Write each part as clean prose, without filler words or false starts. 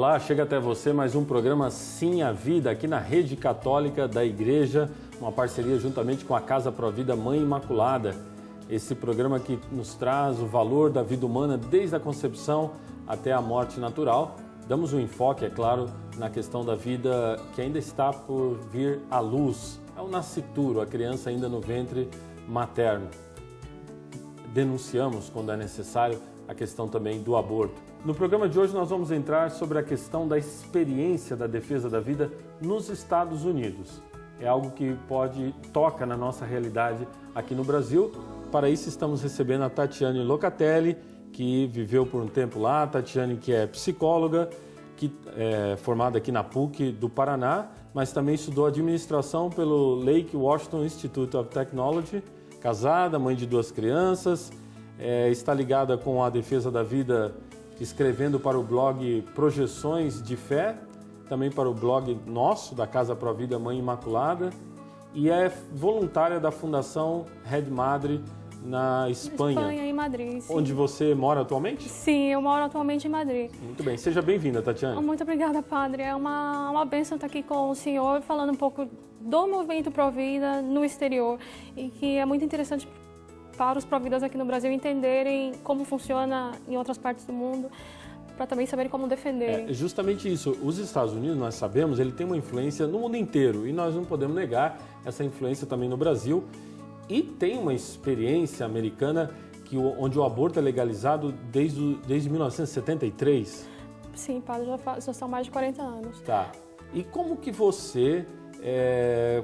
Olá, chega até você mais um programa Sim à Vida, aqui na Rede Católica da Igreja, uma parceria juntamente com a Casa Provida Mãe Imaculada. Esse programa que nos traz o valor da vida humana desde a concepção até a morte natural. Damos um enfoque, é claro, na questão da vida que ainda está por vir à luz. É o nascituro, a criança ainda no ventre materno. Denunciamos, quando é necessário, a questão também do aborto. No programa de hoje nós vamos entrar sobre a questão da experiência da defesa da vida nos Estados Unidos. É algo que toca na nossa realidade aqui no Brasil. Para isso estamos recebendo a Tatiane Locatelli, que viveu por um tempo lá. A Tatiane, que é psicóloga, que é formada aqui na PUC do Paraná, mas também estudou administração pelo Lake Washington Institute of Technology, casada, mãe de 2 crianças, está ligada com a defesa da vida, escrevendo para o blog Projeções de Fé, também para o blog nosso, da Casa Provida Mãe Imaculada, e é voluntária da Fundação Red Madre na Espanha. Espanha, em Madrid, sim. Onde você mora atualmente? Sim, eu moro atualmente em Madrid. Muito bem, seja bem-vinda, Tatiane. Muito obrigada, padre. É uma bênção estar aqui com o senhor, falando um pouco do movimento Provida no exterior, e que é muito interessante para os Providas aqui no Brasil entenderem como funciona em outras partes do mundo, para também saberem como defenderem. É justamente isso. Os Estados Unidos, nós sabemos, ele tem uma influência no mundo inteiro e nós não podemos negar essa influência também no Brasil. E tem uma experiência americana onde o aborto é legalizado desde 1973. Sim, padre, já são mais de 40 anos. Tá. E como que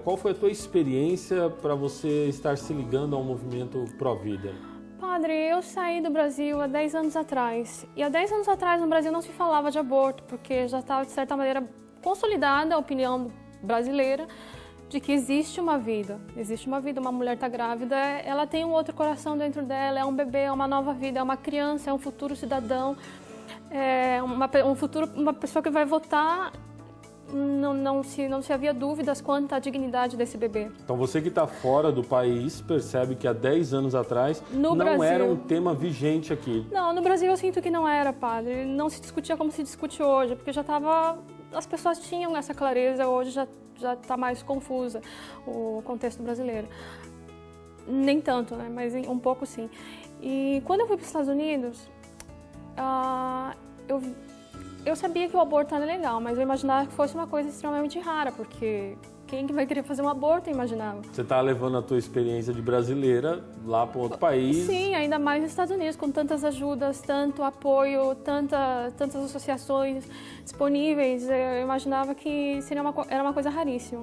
qual foi a tua experiência para você estar se ligando ao movimento Provida? Padre, eu saí do Brasil há 10 anos atrás. E há 10 anos atrás no Brasil não se falava de aborto, porque já estava, de certa maneira, consolidada a opinião brasileira de que existe uma vida, uma mulher está grávida, ela tem um outro coração dentro dela, é um bebê, é uma nova vida, é uma criança, é um futuro cidadão, é uma pessoa que vai votar. Não se havia dúvidas quanto à dignidade desse bebê. Então você que está fora do país percebe que há 10 anos atrás não era um tema vigente aqui. Não, no Brasil eu sinto que não era, padre. Não se discutia como se discute hoje, porque já estava... As pessoas tinham essa clareza, hoje já está mais confusa o contexto brasileiro. Nem tanto, né? Mas um pouco sim. E quando eu fui para os Estados Unidos, eu sabia que o aborto era legal, mas eu imaginava que fosse uma coisa extremamente rara, porque quem que vai querer fazer um aborto, eu imaginava. Você está levando a tua experiência de brasileira lá para outro país. Sim, ainda mais nos Estados Unidos, com tantas ajudas, tanto apoio, tantas associações disponíveis. Eu imaginava que era uma coisa raríssima.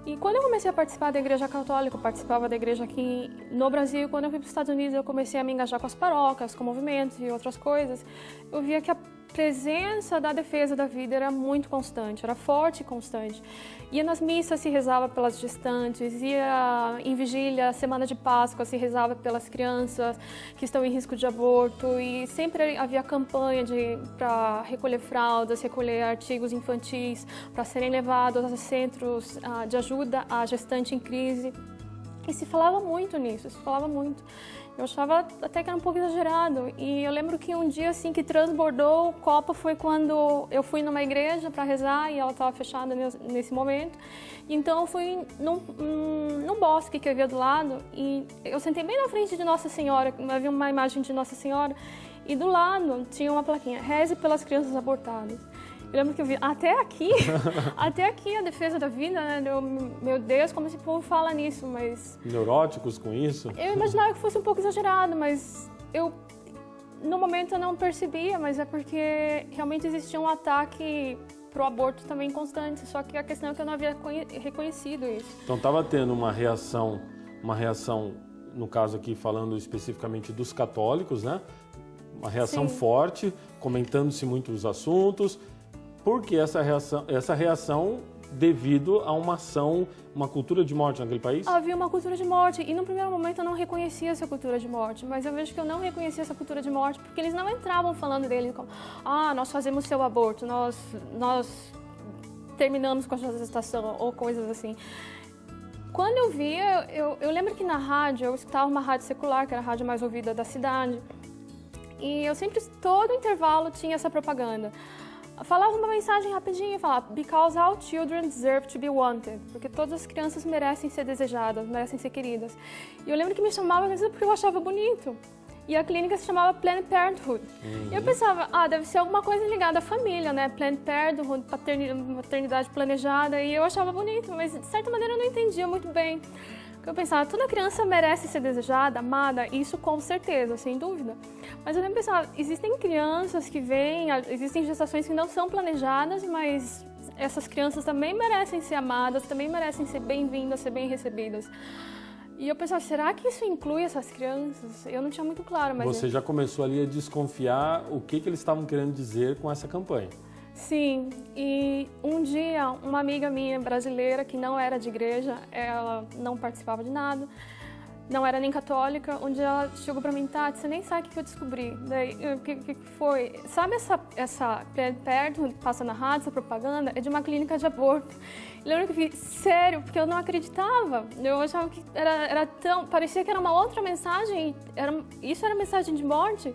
E quando eu comecei a participar da Igreja Católica, eu participava da igreja aqui no Brasil, quando eu fui para os Estados Unidos, eu comecei a me engajar com as paróquias, com movimentos e outras coisas, eu via que a presença da defesa da vida era muito constante, era forte e constante. Ia nas missas, se rezava pelas gestantes, ia em vigília, semana de Páscoa, se rezava pelas crianças que estão em risco de aborto, e sempre havia campanha para recolher fraldas, recolher artigos infantis, para serem levados a centros de ajuda à gestante em crise. E se falava muito nisso, se falava muito. Eu achava até que era um pouco exagerado. E eu lembro que um dia assim que transbordou o copo foi quando eu fui numa igreja para rezar e ela estava fechada nesse momento. Então eu fui num bosque que havia do lado e eu sentei bem na frente de Nossa Senhora, havia uma imagem de Nossa Senhora, e do lado tinha uma plaquinha: reze pelas crianças abortadas. Eu lembro que eu vi até aqui a defesa da vida, né? Meu Deus, como esse povo fala nisso, mas... Neuróticos com isso? Eu imaginava que fosse um pouco exagerado, mas no momento eu não percebia, mas é porque realmente existia um ataque pro aborto também constante, só que a questão é que eu não havia reconhecido isso. Então estava tendo uma reação, no caso aqui falando especificamente dos católicos, né? Uma reação Sim. forte, comentando-se muito os assuntos. Por que essa reação devido a uma ação, uma cultura de morte naquele país? Havia uma cultura de morte e no primeiro momento eu não reconhecia essa cultura de morte, mas eu vejo que eu não reconhecia essa cultura de morte porque eles não entravam falando dele como: nós fazemos seu aborto, nós terminamos com a sua gestação ou coisas assim. Quando eu via, eu lembro que na rádio, eu escutava uma rádio secular, que era a rádio mais ouvida da cidade, e eu sempre, todo intervalo tinha essa propaganda. falava uma mensagem rapidinho, falava "Because all children deserve to be wanted", porque todas as crianças merecem ser desejadas, merecem ser queridas. E eu lembro que me chamava porque eu achava bonito. E a clínica se chamava Planned Parenthood. E eu pensava, deve ser alguma coisa ligada à família, né? Planned Parenthood, maternidade planejada, e eu achava bonito, mas de certa maneira eu não entendia muito bem. Porque eu pensava, toda criança merece ser desejada, amada, isso com certeza, sem dúvida. Mas eu também pensava, existem crianças que vêm, existem gestações que não são planejadas, mas essas crianças também merecem ser amadas, também merecem ser bem-vindas, ser bem recebidas. E eu pensava, será que isso inclui essas crianças? Eu não tinha muito claro, mas... Você já começou ali a desconfiar o que eles estavam querendo dizer com essa campanha. Sim, e um dia uma amiga minha brasileira, que não era de igreja, ela não participava de nada, não era nem católica, um dia ela chegou pra mim, Tati, você nem sabe o que eu descobri. Daí, o que foi? Sabe essa Planned Parenthood que passa na rádio, essa propaganda? É de uma clínica de aborto. Eu lembro que eu fiquei, sério, porque eu não acreditava. Eu achava que era tão... Parecia que era uma outra mensagem, isso era mensagem de morte.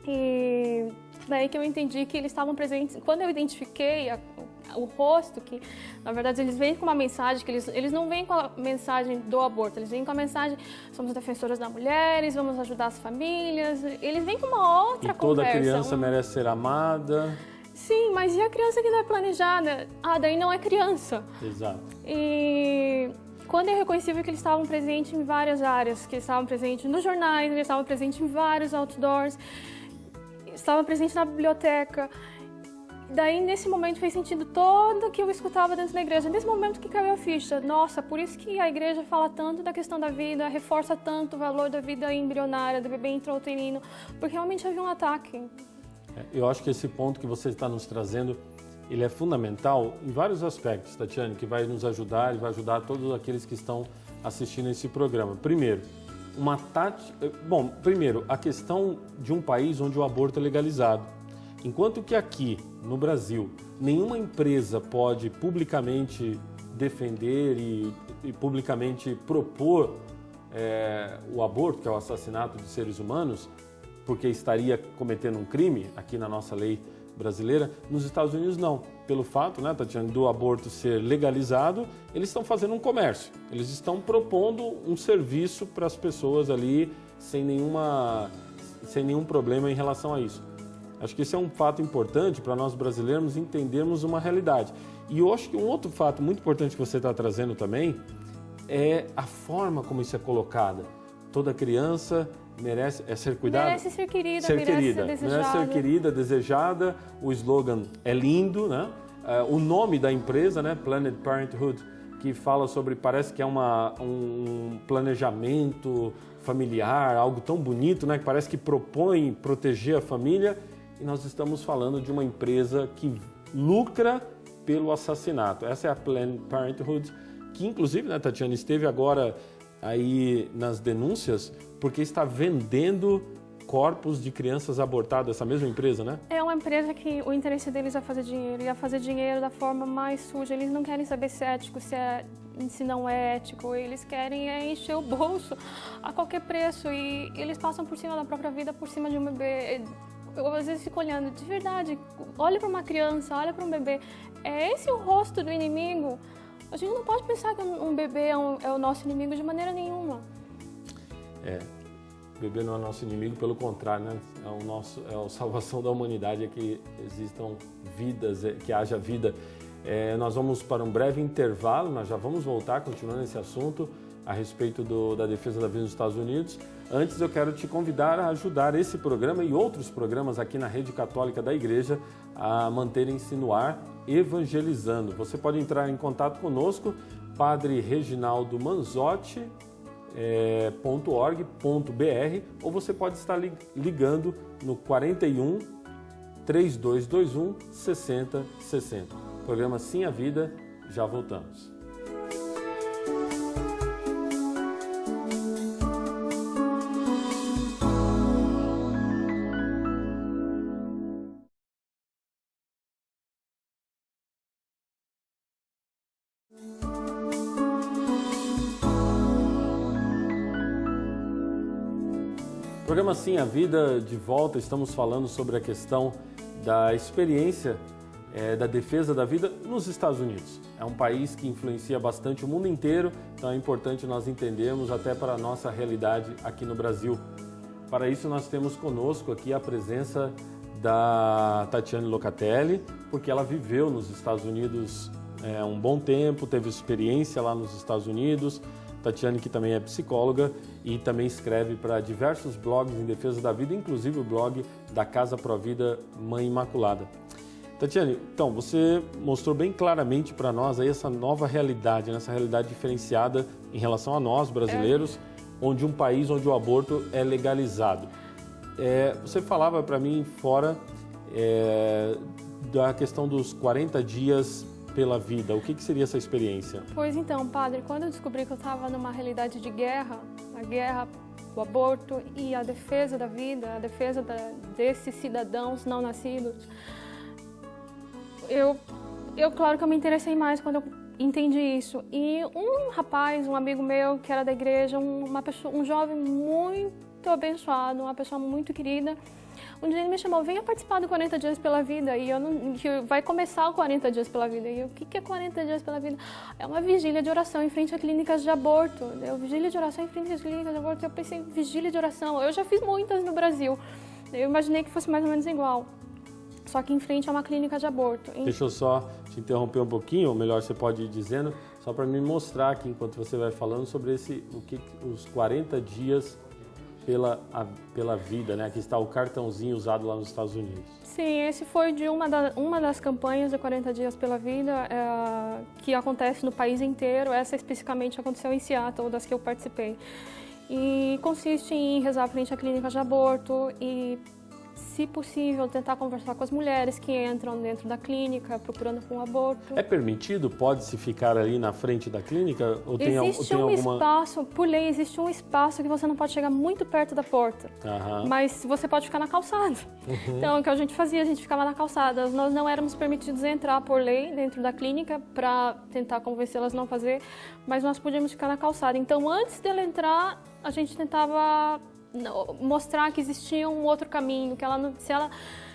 E daí que eu entendi que eles estavam presentes. Quando eu identifiquei o rosto, que na verdade eles vêm com uma mensagem, que eles não vêm com a mensagem do aborto, eles vêm com a mensagem, somos defensoras das mulheres, vamos ajudar as famílias, eles vêm com uma outra conversa. Toda criança merece ser amada. Sim, mas e a criança que não é planejada? Daí não é criança. Exato. E quando eu reconheci que eles estavam presentes em várias áreas, que eles estavam presentes nos jornais, eles estavam presentes em vários outdoors, estavam presentes na biblioteca. Daí, nesse momento, fez sentido todo o que eu escutava dentro da igreja. Nesse momento que caiu a ficha. Nossa, por isso que a igreja fala tanto da questão da vida, reforça tanto o valor da vida embrionária, do bebê intrauterino, porque realmente havia um ataque. Eu acho que esse ponto que você está nos trazendo, ele é fundamental em vários aspectos, Tatiane, que vai nos ajudar e vai ajudar todos aqueles que estão assistindo esse programa. Primeiro, primeiro, a questão de um país onde o aborto é legalizado. Enquanto que aqui, no Brasil, nenhuma empresa pode publicamente defender e publicamente propor o aborto, que é o assassinato de seres humanos, porque estaria cometendo um crime, aqui na nossa lei brasileira, nos Estados Unidos não. Pelo fato, né, Tatiana, do aborto ser legalizado, eles estão fazendo um comércio, eles estão propondo um serviço para as pessoas ali sem nenhum problema em relação a isso. Acho que esse é um fato importante para nós brasileiros entendermos uma realidade. E eu acho que um outro fato muito importante que você está trazendo também é a forma como isso é colocada. Toda criança merece ser cuidada. Merece ser querida, merece ser desejada. Merece ser querida, desejada. O slogan é lindo, né? O nome da empresa, né? Planned Parenthood, que fala sobre, parece que é um planejamento familiar, algo tão bonito, né? Que parece que propõe proteger a família. E nós estamos falando de uma empresa que lucra pelo assassinato. Essa é a Planned Parenthood, que inclusive, né, Tatiana, esteve agora aí nas denúncias porque está vendendo corpos de crianças abortadas, essa mesma empresa, né? É uma empresa que o interesse deles é fazer dinheiro, e a fazer dinheiro da forma mais suja. Eles não querem saber se é ético, se não é ético, eles querem encher o bolso a qualquer preço, e eles passam por cima da própria vida, por cima de um bebê. Eu às vezes fico olhando, de verdade, olha para uma criança, olha para um bebê, é esse o rosto do inimigo? A gente não pode pensar que um bebê é o nosso inimigo de maneira nenhuma. O bebê não é nosso inimigo, pelo contrário, né? É a salvação da humanidade, é que existam vidas, que haja vida. Nós vamos para um breve intervalo, nós já vamos voltar, continuando esse assunto a respeito da defesa da vida nos Estados Unidos. Antes, eu quero te convidar a ajudar esse programa e outros programas aqui na Rede Católica da Igreja a manterem-se no ar, evangelizando. Você pode entrar em contato conosco, Padre Reginaldo Manzotti, .org.br, ou você pode estar ligando no 41 3221 6060. Programa Sim a Vida, já voltamos. Programa Sim a Vida, de volta, estamos falando sobre a questão da experiência da defesa da vida nos Estados Unidos. É um país que influencia bastante o mundo inteiro, então é importante nós entendermos até para a nossa realidade aqui no Brasil. Para isso nós temos conosco aqui a presença da Tatiane Locatelli, porque ela viveu nos Estados Unidos um bom tempo, teve experiência lá nos Estados Unidos. Tatiane, que também é psicóloga e também escreve para diversos blogs em defesa da vida, inclusive o blog da Casa Pro Vida Mãe Imaculada. Tatiane, então, você mostrou bem claramente para nós aí essa nova realidade, essa realidade diferenciada em relação a nós, brasileiros, onde um país onde o aborto é legalizado. Você falava para mim fora da questão dos 40 dias pela vida. O que seria essa experiência? Pois então, padre, quando eu descobri que eu estava numa realidade de guerra, a guerra, o aborto e a defesa da vida, a defesa desses cidadãos não nascidos, claro que eu me interessei mais quando eu entendi isso. E um rapaz, um amigo meu que era da igreja, um jovem muito abençoado, uma pessoa muito querida, um dia ele me chamou, venha participar do 40 Dias pela Vida, que vai começar o 40 Dias pela Vida. E eu, o que é 40 Dias pela Vida? É uma vigília de oração em frente a clínicas de aborto. Vigília de oração em frente às clínicas de aborto. Eu pensei, vigília de oração. Eu já fiz muitas no Brasil. Eu imaginei que fosse mais ou menos igual. Só que em frente a uma clínica de aborto. Deixa eu só te interromper um pouquinho, ou melhor, você pode ir dizendo, só para me mostrar aqui, enquanto você vai falando, sobre os 40 dias pela vida, né? Aqui está o cartãozinho usado lá nos Estados Unidos. Sim, esse foi de uma das campanhas de 40 Dias pela Vida que acontece no país inteiro. Essa especificamente aconteceu em Seattle, das que eu participei. E consiste em rezar frente à clínica de aborto e, se possível, tentar conversar com as mulheres que entram dentro da clínica procurando por um aborto. É permitido? Pode-se ficar ali na frente da clínica? Ou tem alguma... espaço, por lei, existe um espaço que você não pode chegar muito perto da porta, mas você pode ficar na calçada. Então, o que a gente fazia? A gente ficava na calçada. Nós não éramos permitidos entrar por lei dentro da clínica para tentar convencê-las a não fazer, mas nós podíamos ficar na calçada. Então, antes dela entrar, a gente tentava mostrar que existia um outro caminho, que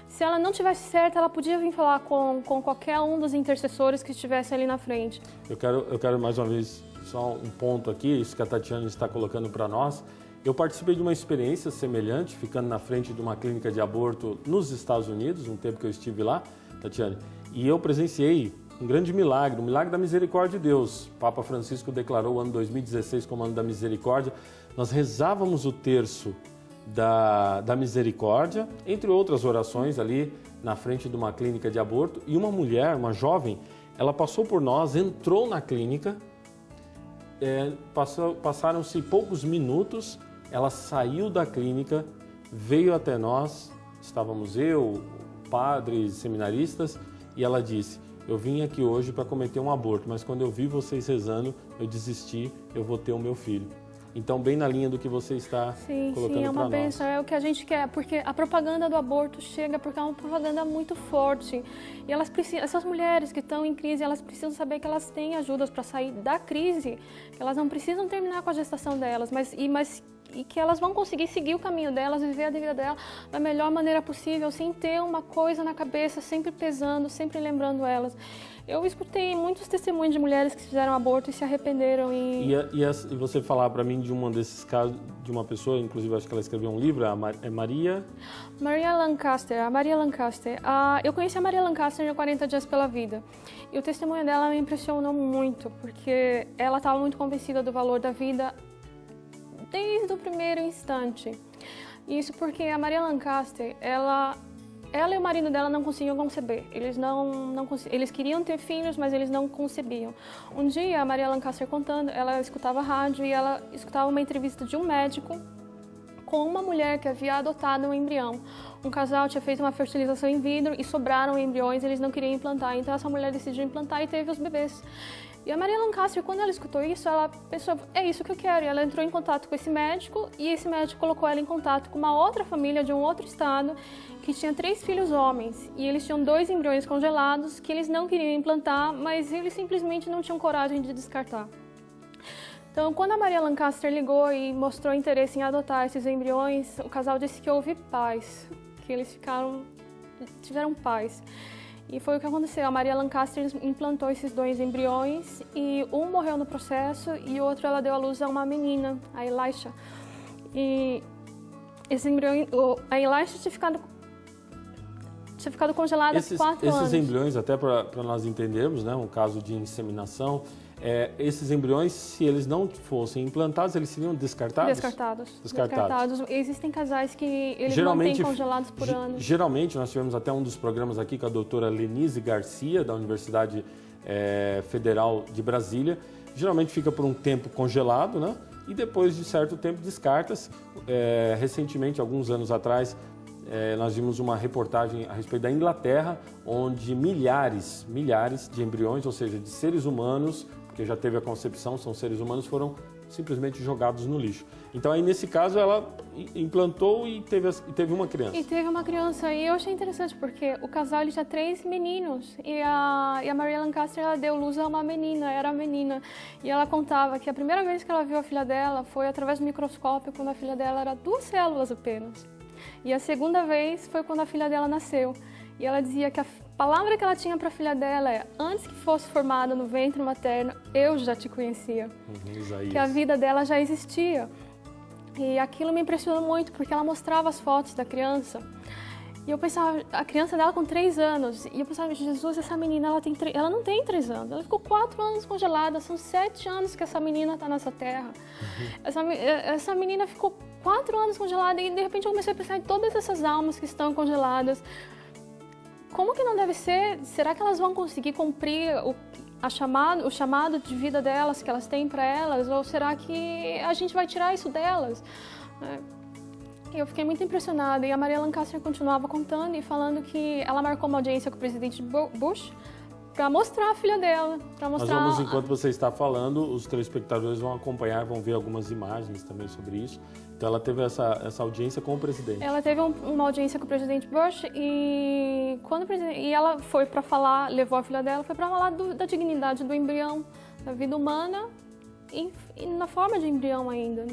se ela não tivesse certa, ela podia vir falar com qualquer um dos intercessores que estivesse ali na frente. Eu quero mais uma vez só um ponto aqui, isso que a Tatiane está colocando para nós. Eu participei de uma experiência semelhante, ficando na frente de uma clínica de aborto nos Estados Unidos, um tempo que eu estive lá, Tatiane, e eu presenciei um grande milagre, o milagre da misericórdia de Deus. O Papa Francisco declarou o ano 2016 como ano da misericórdia. Nós rezávamos o terço da misericórdia, entre outras orações ali na frente de uma clínica de aborto, e uma mulher, uma jovem, ela passou por nós, entrou na clínica, passaram-se poucos minutos, ela saiu da clínica, veio até nós, estávamos eu, padres, seminaristas, e ela disse: eu vim aqui hoje para cometer um aborto, mas quando eu vi vocês rezando, eu desisti, eu vou ter o meu filho. Então, bem na linha do que você está colocando para nós. Sim, é uma bênção, é o que a gente quer, porque a propaganda do aborto chega porque é uma propaganda muito forte. E essas mulheres que estão em crise, elas precisam saber que elas têm ajudas para sair da crise, que elas não precisam terminar com a gestação delas, e que elas vão conseguir seguir o caminho delas, viver a vida dela da melhor maneira possível, sem ter uma coisa na cabeça, sempre pesando, sempre lembrando elas. Eu escutei muitos testemunhos de mulheres que fizeram aborto e se arrependeram. E você falar para mim de um desses casos, de uma pessoa, inclusive acho que ela escreveu um livro, Maria Lancaster. Eu conheci a Maria Lancaster no 40 Dias pela Vida. E o testemunho dela me impressionou muito, porque ela estava muito convencida do valor da vida desde o primeiro instante. Isso porque a Maria Lancaster, ela e o marido dela não conseguiam conceber. Eles queriam ter filhos, mas eles não concebiam. Um dia, a Maria Lancaster contando, ela escutava rádio e ela escutava uma entrevista de um médico com uma mulher que havia adotado um embrião. Um casal tinha feito uma fertilização in vitro e sobraram embriões, eles não queriam implantar. Então, essa mulher decidiu implantar e teve os bebês. E a Maria Lancaster, quando ela escutou isso, ela pensou, é isso que eu quero. E ela entrou em contato com esse médico e esse médico colocou ela em contato com uma outra família de um outro estado que tinha 3 filhos homens. E eles tinham 2 embriões congelados que eles não queriam implantar, mas eles simplesmente não tinham coragem de descartar. Então, quando a Maria Lancaster ligou e mostrou interesse em adotar esses embriões, o casal disse que houve paz, que eles ficaram tiveram pais. E foi o que aconteceu. A Maria Lancaster implantou esses 2 embriões e um morreu no processo e o outro ela deu à luz a uma menina, a Elisha. E esse embrião, a Elisha tinha ficado congelada por 4 anos. Esses embriões, até para nós entendermos, né, um caso de inseminação, esses embriões, se eles não fossem implantados, eles seriam descartados? Descartados. Existem casais que eles mantêm congelados por anos. Geralmente, nós tivemos até um dos programas aqui com a doutora Lenise Garcia, da Universidade Federal de Brasília. Geralmente fica por um tempo congelado, né? E depois de certo tempo descarta-se. Recentemente, alguns anos atrás, nós vimos uma reportagem a respeito da Inglaterra, onde milhares de embriões, ou seja, de seres humanos, porque já teve a concepção, são seres humanos, foram simplesmente jogados no lixo. Então aí nesse caso ela implantou e teve uma criança. E teve uma criança, e eu achei interessante porque o casal ele tinha 3 meninos e a Maria Lancaster ela deu luz a uma menina, era a menina. E ela contava que a primeira vez que ela viu a filha dela foi através do microscópio, quando a filha dela era 2 células apenas. E a segunda vez foi quando a filha dela nasceu. E ela dizia que a palavra que ela tinha para a filha dela é: antes que fosse formada no ventre materno, eu já te conhecia. Que a vida dela já existia. E aquilo me impressionou muito, porque ela mostrava as fotos da criança. E eu pensava, a criança dela com 3 anos, e eu pensava, Jesus, essa menina, ela não tem 3 anos, ela ficou 4 anos congelada, são 7 anos que essa menina está nessa terra. Essa menina ficou 4 anos congelada e de repente eu comecei a pensar em todas essas almas que estão congeladas. Como que não deve ser? Será que elas vão conseguir cumprir o chamado de vida delas, que elas têm para elas? Ou será que a gente vai tirar isso delas? Eu fiquei muito impressionada e a Maria Lancaster continuava contando e falando que ela marcou uma audiência com o presidente Bush para mostrar a filha dela. Enquanto você está falando, os telespectadores vão acompanhar, vão ver algumas imagens também sobre isso. Então ela teve essa audiência com o presidente. Ela teve uma audiência com o presidente Bush e ela foi para falar, levou a filha dela, foi para falar da dignidade do embrião, da vida humana e na forma de embrião ainda,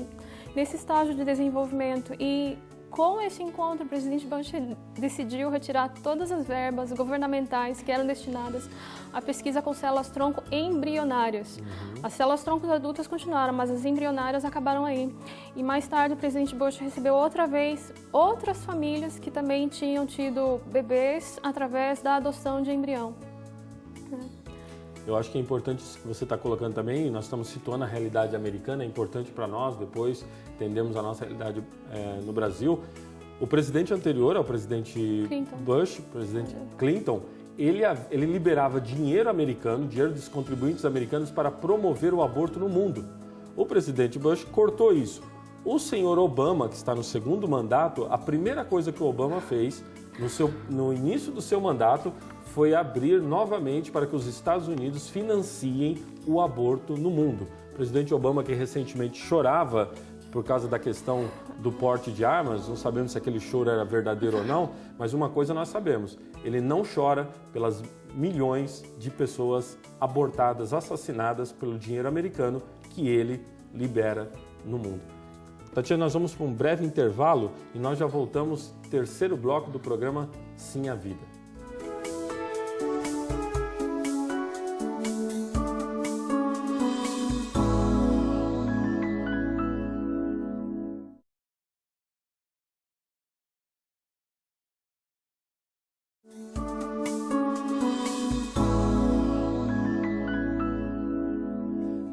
nesse estágio de desenvolvimento. E com esse encontro, o presidente Bush decidiu retirar todas as verbas governamentais que eram destinadas à pesquisa com células-tronco embrionárias. As células-tronco adultas continuaram, mas as embrionárias acabaram aí. E mais tarde, o presidente Bush recebeu outra vez outras famílias que também tinham tido bebês através da adoção de embrião. Eu acho que é importante isso que você está colocando também, nós estamos situando a realidade americana, é importante para nós, depois entendemos a nossa realidade no Brasil. O presidente anterior ao presidente Bush, presidente Clinton, ele liberava dinheiro americano, dinheiro dos contribuintes americanos para promover o aborto no mundo. O presidente Bush cortou isso. O senhor Obama, que está no 2º mandato, a primeira coisa que o Obama fez no início do seu mandato foi abrir novamente para que os Estados Unidos financiem o aborto no mundo. O presidente Obama, que recentemente chorava por causa da questão do porte de armas, não sabemos se aquele choro era verdadeiro ou não, mas uma coisa nós sabemos, ele não chora pelas milhões de pessoas abortadas, assassinadas pelo dinheiro americano que ele libera no mundo. Tatiana, nós vamos para um breve intervalo e nós já voltamos, 3º bloco do programa Sim à Vida.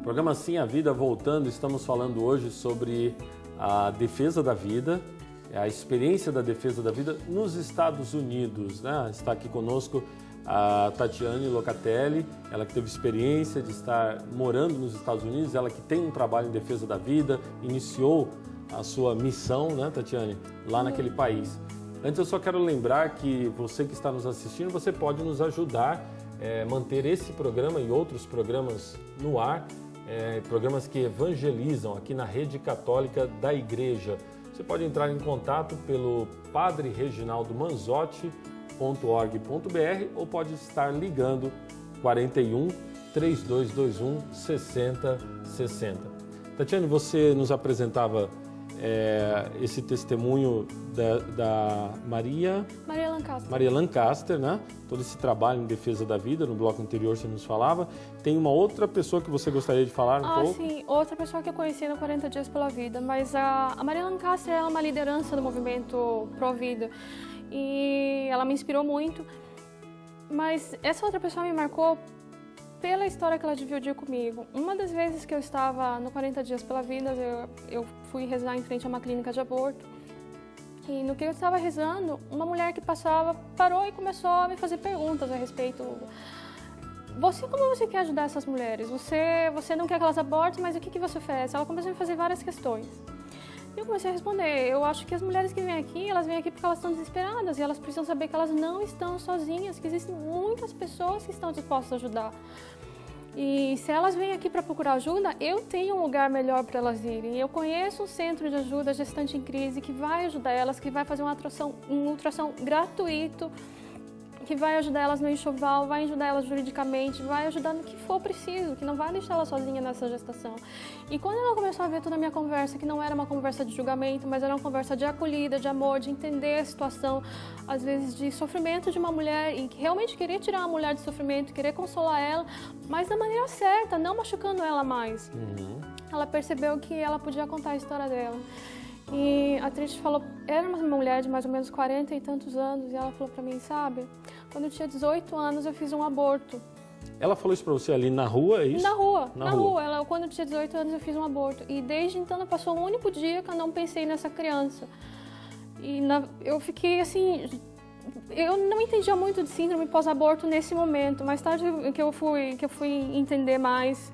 Programa Sim à Vida voltando, estamos falando hoje sobre a defesa da vida, a experiência da defesa da vida nos Estados Unidos, né? Está aqui conosco a Tatiane Locatelli, ela que teve experiência de estar morando nos Estados Unidos, ela que tem um trabalho em defesa da vida, iniciou a sua missão, né, Tatiane, lá naquele país. Antes eu só quero lembrar que você que está nos assistindo, você pode nos ajudar a manter esse programa e outros programas no ar, programas que evangelizam aqui na Rede Católica da Igreja. Você pode entrar em contato pelo padrereginaldomanzotti.org.br ou pode estar ligando 41 3221 6060. Tatiane, você nos apresentava esse testemunho da Maria Lancaster, né? Todo esse trabalho em defesa da vida, no bloco anterior você nos falava. Tem uma outra pessoa que você gostaria de falar um pouco? Sim, outra pessoa que eu conheci no 40 Dias pela Vida, mas a Maria Lancaster é uma liderança do movimento Pró-Vida e ela me inspirou muito, mas essa outra pessoa me marcou pela história que ela dividiu comigo. Uma das vezes que eu estava no 40 Dias pela Vida, eu fui rezar em frente a uma clínica de aborto. E no que eu estava rezando, uma mulher que passava parou e começou a me fazer perguntas a respeito. Como você quer ajudar essas mulheres? Você não quer que elas abortem, mas o que você oferece? Ela começou a me fazer várias questões. E eu comecei a responder. Eu acho que as mulheres que vêm aqui, elas vêm aqui porque elas estão desesperadas e elas precisam saber que elas não estão sozinhas, que existem muitas pessoas que estão dispostas a ajudar. E se elas vêm aqui para procurar ajuda, eu tenho um lugar melhor para elas irem. Eu conheço um centro de ajuda gestante em crise que vai ajudar elas, que vai fazer um ultrassom gratuito, que vai ajudar elas no enxoval, vai ajudar elas juridicamente, vai ajudar no que for preciso, que não vai deixar ela sozinha nessa gestação. E quando ela começou a ver toda a minha conversa, que não era uma conversa de julgamento, mas era uma conversa de acolhida, de amor, de entender a situação, às vezes de sofrimento de uma mulher, e que realmente querer tirar a mulher de sofrimento, querer consolar ela, mas da maneira certa, não machucando ela mais. Ela percebeu que ela podia contar a história dela. E a Trish falou, era uma mulher de mais ou menos 40 e tantos anos, e ela falou pra mim, sabe, quando eu tinha 18 anos eu fiz um aborto. Ela falou isso pra você ali na rua, é isso? Na rua. Quando eu tinha 18 anos eu fiz um aborto. E desde então não passou um único dia que eu não pensei nessa criança. E eu fiquei assim, eu não entendia muito de síndrome pós-aborto nesse momento, mais tarde que eu fui entender mais.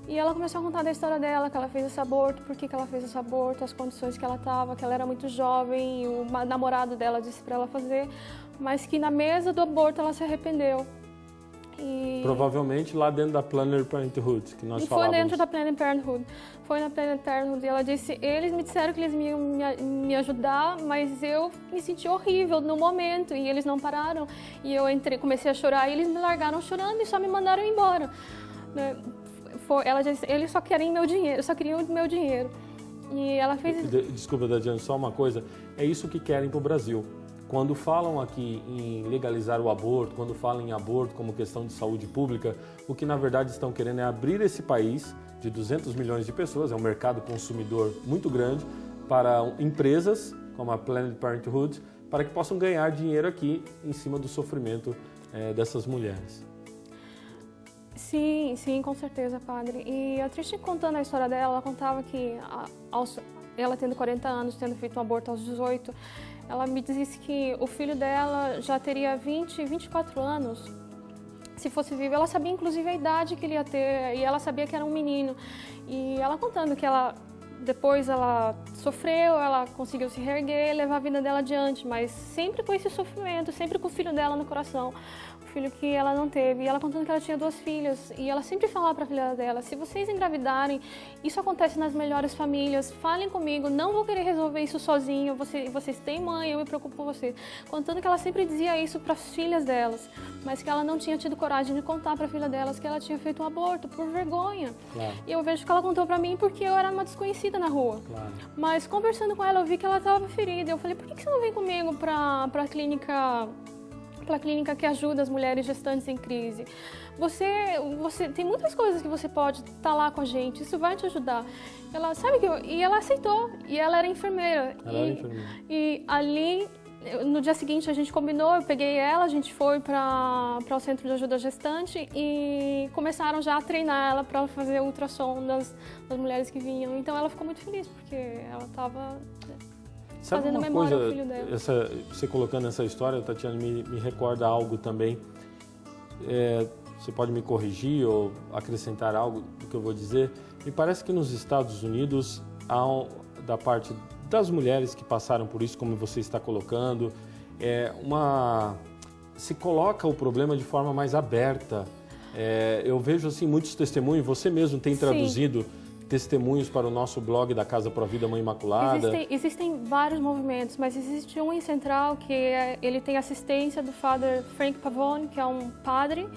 E ela começou a contar da história dela, que ela fez esse aborto, por que ela fez esse aborto, as condições que ela estava, que ela era muito jovem, e o namorado dela disse para ela fazer, mas que na mesa do aborto ela se arrependeu. E... Provavelmente lá dentro da Planned Parenthood, que nós falávamos. Foi dentro da Planned Parenthood. Foi na Planned Parenthood e ela disse, eles me disseram que eles iam me ajudar, mas eu me senti horrível no momento e eles não pararam. E eu comecei a chorar e eles me largaram chorando e só me mandaram embora. Ela disse, eles só queriam meu dinheiro, só queriam o meu dinheiro. E ela fez... Desculpa, Dadiane, só uma coisa. É isso que querem para o Brasil. Quando falam aqui em legalizar o aborto, quando falam em aborto como questão de saúde pública, o que na verdade estão querendo é abrir esse país de 200 milhões de pessoas, é um mercado consumidor muito grande, para empresas como a Planned Parenthood, para que possam ganhar dinheiro aqui em cima do sofrimento dessas mulheres. Sim, com certeza, padre. E a Trish, contando a história dela, ela contava que ela tendo 40 anos, tendo feito um aborto aos 18, ela me disse que o filho dela já teria 24 anos, se fosse vivo. Ela sabia, inclusive, a idade que ele ia ter, e ela sabia que era um menino. E ela contando que depois ela sofreu, ela conseguiu se reerguer e levar a vida dela adiante, mas sempre com esse sofrimento, sempre com o filho dela no coração. Filho que ela não teve, e ela contando que ela tinha 2 filhas, e ela sempre falava para a filha dela, se vocês engravidarem, isso acontece nas melhores famílias, falem comigo, não vou querer resolver isso sozinho, vocês têm mãe, eu me preocupo com vocês. Contando que ela sempre dizia isso para as filhas delas, mas que ela não tinha tido coragem de contar para a filha delas que ela tinha feito um aborto, por vergonha. Claro. E eu vejo que ela contou para mim porque eu era uma desconhecida na rua. Claro. Mas conversando com ela, eu vi que ela estava ferida, eu falei, por que você não vem comigo para a clínica... Pela clínica que ajuda as mulheres gestantes em crise. Você tem muitas coisas que você pode estar lá com a gente, isso vai te ajudar. Ela sabe e ela aceitou, e ela era enfermeira. E ali, no dia seguinte, a gente combinou, eu peguei ela, a gente foi para o centro de ajuda gestante e começaram já a treinar ela para fazer ultrassom das mulheres que vinham. Então ela ficou muito feliz, porque ela estava... Sabe fazendo uma memória coisa, do filho dela. Você colocando essa história, Tatiana, me recorda algo também. Você pode me corrigir ou acrescentar algo do que eu vou dizer. Me parece que nos Estados Unidos, da parte das mulheres que passaram por isso, como você está colocando, se coloca o problema de forma mais aberta. Eu vejo assim, muitos testemunhos, você mesmo tem traduzido testemunhos para o nosso blog da Casa Pro Vida Mãe Imaculada. Existem vários movimentos, mas existe um em Central que ele tem assistência do Father Frank Pavone, que é um padre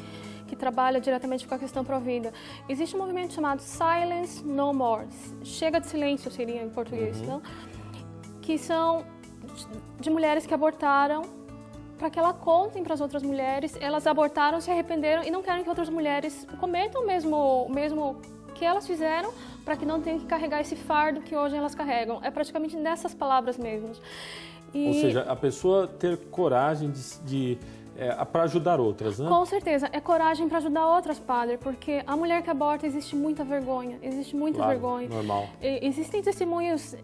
que trabalha diretamente com a questão pró-vida. Existe um movimento chamado Silence No More, chega de silêncio seria em português, não? Que são de mulheres que abortaram, para que elas contem para as outras mulheres, elas abortaram, se arrependeram e não querem que outras mulheres cometam o mesmo que elas fizeram, para que não tenham que carregar esse fardo que hoje elas carregam. É praticamente nessas palavras mesmo. Ou seja, a pessoa ter coragem para ajudar outras, né? Com certeza, é coragem para ajudar outras, padre, porque a mulher que aborta existe muita vergonha, vergonha. Normal. Existem testemunhos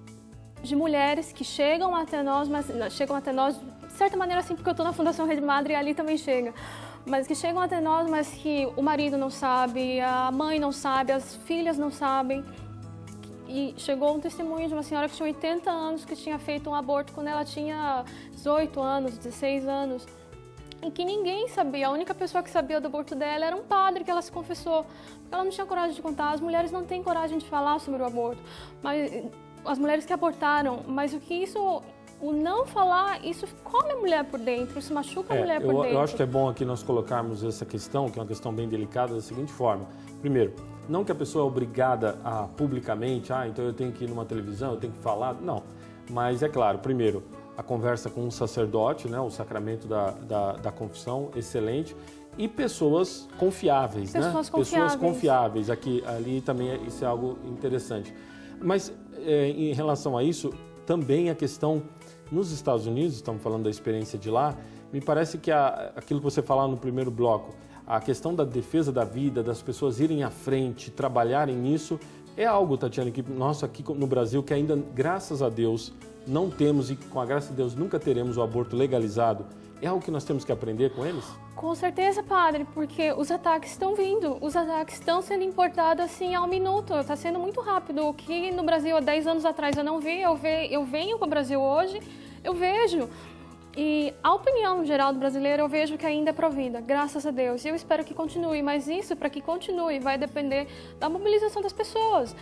de mulheres que chegam até nós, mas chegam até nós de certa maneira assim, porque eu estou na Fundação Rede Madre e ali também chega. Mas que chegam até nós, mas que o marido não sabe, a mãe não sabe, as filhas não sabem. E chegou um testemunho de uma senhora que tinha 80 anos, que tinha feito um aborto quando ela tinha 18 anos, 16 anos. E que ninguém sabia, a única pessoa que sabia do aborto dela era um padre que ela se confessou. Porque ela não tinha coragem de contar, as mulheres não têm coragem de falar sobre o aborto. Mas as mulheres que abortaram, mas o que isso... O não falar, isso come a mulher por dentro, isso machuca a mulher por dentro. Eu acho que é bom aqui nós colocarmos essa questão, que é uma questão bem delicada, da seguinte forma. Primeiro, não que a pessoa é obrigada a publicamente, então eu tenho que ir numa televisão, eu tenho que falar, não. Mas é claro, primeiro, a conversa com um sacerdote, né, o sacramento da confissão, excelente. E pessoas confiáveis, Pessoas confiáveis. Ali também isso é algo interessante. Mas em relação a isso, também a questão nos Estados Unidos, estamos falando da experiência de lá, me parece que aquilo que você falava no primeiro bloco, a questão da defesa da vida, das pessoas irem à frente, trabalharem nisso, é algo, Tatiane, que nós aqui no Brasil, que ainda, graças a Deus, não temos e com a graça de Deus nunca teremos o aborto legalizado, é algo que nós temos que aprender com eles? Com certeza, padre, porque os ataques estão vindo, os ataques estão sendo importados assim ao minuto, está sendo muito rápido. O que no Brasil há 10 anos atrás eu não vi, eu venho para o Brasil hoje, eu vejo. E a opinião geral do brasileiro eu vejo que ainda é pró-vida, graças a Deus. E eu espero que continue, mas isso, para que continue, vai depender da mobilização das pessoas.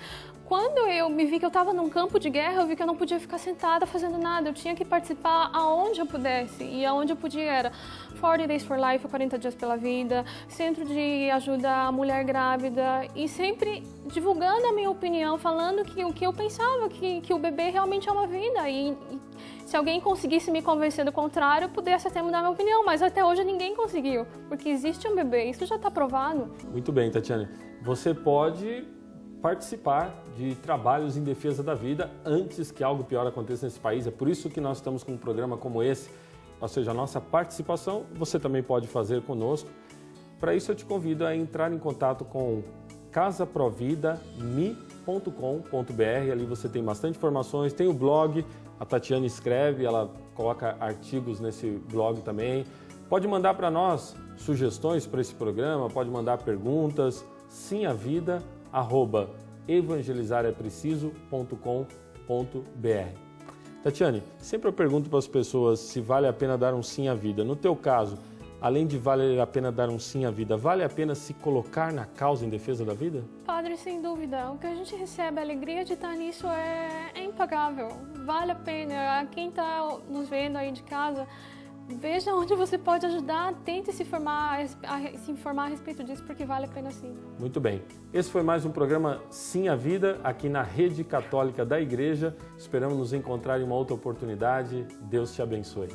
Quando eu me vi que eu estava num campo de guerra, eu vi que eu não podia ficar sentada fazendo nada. Eu tinha que participar aonde eu pudesse. E aonde eu podia era 40 Days for Life, 40 Dias pela Vida, Centro de Ajuda à Mulher Grávida. E sempre divulgando a minha opinião, falando que o que eu pensava, que o bebê realmente é uma vida. E se alguém conseguisse me convencer do contrário, eu pudesse até mudar minha opinião. Mas até hoje ninguém conseguiu, porque existe um bebê. Isso já está provado. Muito bem, Tatiane. Você pode participar de trabalhos em defesa da vida antes que algo pior aconteça nesse país. É por isso que nós estamos com um programa como esse, ou seja, a nossa participação você também pode fazer conosco. Para isso eu te convido a entrar em contato com casaprovidami.com.br, ali você tem bastante informações, tem o blog, a Tatiane escreve, ela coloca artigos nesse blog também. Pode mandar para nós sugestões para esse programa, pode mandar perguntas, simavida@evangelizarepreciso.com.br. Tatiane, sempre eu pergunto para as pessoas se vale a pena dar um sim à vida. No teu caso, além de valer a pena dar um sim à vida, vale a pena se colocar na causa em defesa da vida? Padre, sem dúvida. O que a gente recebe, a alegria de estar nisso é impagável. Vale a pena. Quem está nos vendo aí de casa, veja onde você pode ajudar, tente se informar a respeito disso, porque vale a pena sim. Muito bem. Esse foi mais um programa Sim à Vida, aqui na Rede Católica da Igreja. Esperamos nos encontrar em uma outra oportunidade. Deus te abençoe.